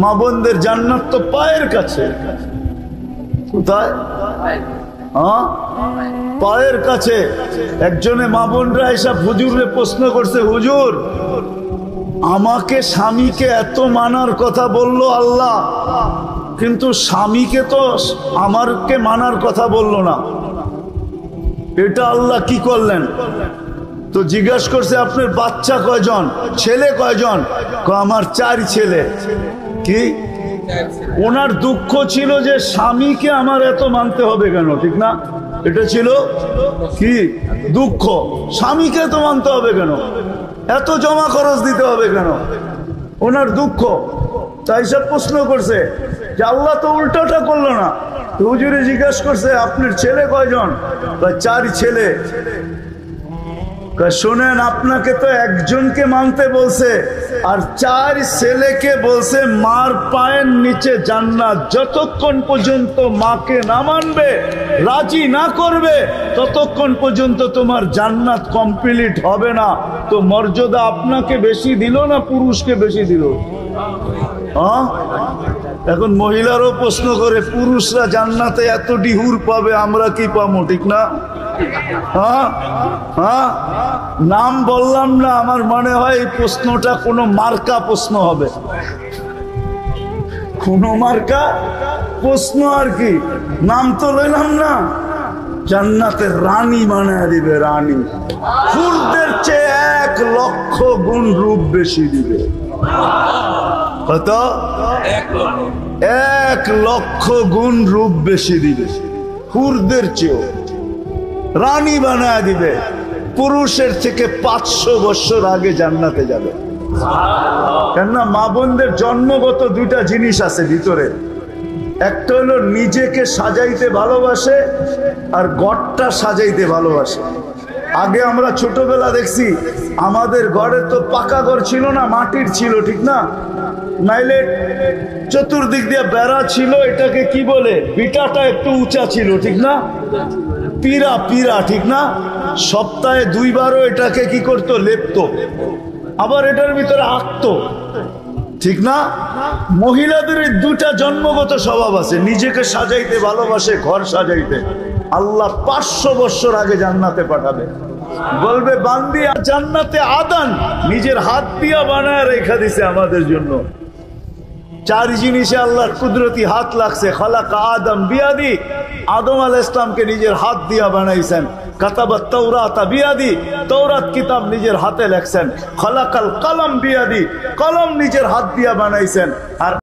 মা বোনদের জান্নাত তো পায়ের কাছে। কোথায়? পায়ের কাছে। একজনে মা বোনরা এসব হুজুরে প্রশ্ন করছে, হুজুর আমাকে স্বামীকে এত মানার কথা বললো আল্লাহ, কিন্তু স্বামীকে তো আমারকে মানার কথা বললো না, এটা আল্লাহ কি করলেন? তো জিজ্ঞাসা করছে আপনার বাচ্চা কয়জন, ছেলে কয়জন? আমার 4 ছেলে। কি? ওনার দুঃখ ছিল যে স্বামীকে আমার এত মানতে হবে কেন, ঠিক না? এটা ছিল কি দুঃখ, স্বামীকে এত মানতে হবে কেন, এত জমা খরচ দিতে হবে কেন, ওনার দুঃখ। তাই সব প্রশ্ন করছে যে আল্লাহ তো উল্টাটা করলো না। হুজুরে জিজ্ঞাসা করছে আপনার ছেলে কয়জন? 4 ছেলে। শোনেন, আপনাকে তো একজনকে মানতে বলছে আর 4 ছেলেকে বলছে মার পায়ের নিচে জান্নাত। যতক্ষণ পর্যন্ত মাকে না মানবে, রাজি না করবে, ততক্ষণ পর্যন্ত তোমার জান্নাত কমপ্লিট হবে না। তো মর্যাদা আপনাকে বেশি দিল না পুরুষকে বেশি দিল? এখন মহিলারও প্রশ্ন করে, পুরুষরা জান্নাতে এত ডিহুর পাবে, আমরা কি পাবো, ঠিক না? নাম বললাম না, আমার মনে হয় এই প্রশ্নটা কোনো মার্কা প্রশ্ন হবে, কোনো মার্কা প্রশ্ন আর কি। নাম তো লইলাম না, জান্নাতের রানী বানায় দিবে, রানী। হুরদের চেয়ে 1 লক্ষ গুণ রূপ বেশি দিবে। কত? 1 লক্ষ গুণ রূপ বেশি দিবে, হুরদের চেয়েও রানী বানায় দিবে। পুরুষের থেকে 500 বছর আগে জান্নাতে যাবে। কেননা মা বোনদের জন্মগত 2টা জিনিস আছে ভিতরে। একটা হলো নিজেকে সাজাইতে ভালোবাসে আর ঘরটা সাজাইতে ভালোবাসে। আগে আমরা ছোটবেলা দেখছি আমাদের ঘরে তো পাকা ঘর ছিল না, মাটির ছিল, ঠিক না? নাইলে চতুর্দিক দিয়ে বেড়া ছিল, এটাকে কি বলে, বিটাটা একটু উঁচা ছিল, ঠিক না? পীরা, পীরা, ঠিক না? সপ্তাহে 2 বারও এটাকে কি করতো, লেপতো, আবার এটার ভিতরে আঁকতো, ঠিক না? মহিলাদের 2টা জন্মগত স্বভাব আছে, নিজেকে সাজাইতে ভালোবাসে, ঘর সাজাইতে। আল্লাহ 500 বছর আগে জান্নাতে পাঠাবে, বলবে বান্দি জান্নাতে আদান নিজের হাত দিয়া বানায় রেখা দিছে আমাদের জন্য। 4 জিনিসে আল্লাহর কুদরতি হাত লাগছে। খালাকা আদম বিয়াদি, আদম আলাইহিস সালামকে নিজের হাত দিয়া বানাইছেন। কাতাবাত তাওরাতা বিয়াদি, তাওরাত কিতাব নিজের হাতে লেখছেন। খালাকাল কলম বিয়াদি, কলম নিজের হাত দিয়া বানাইছেন। আর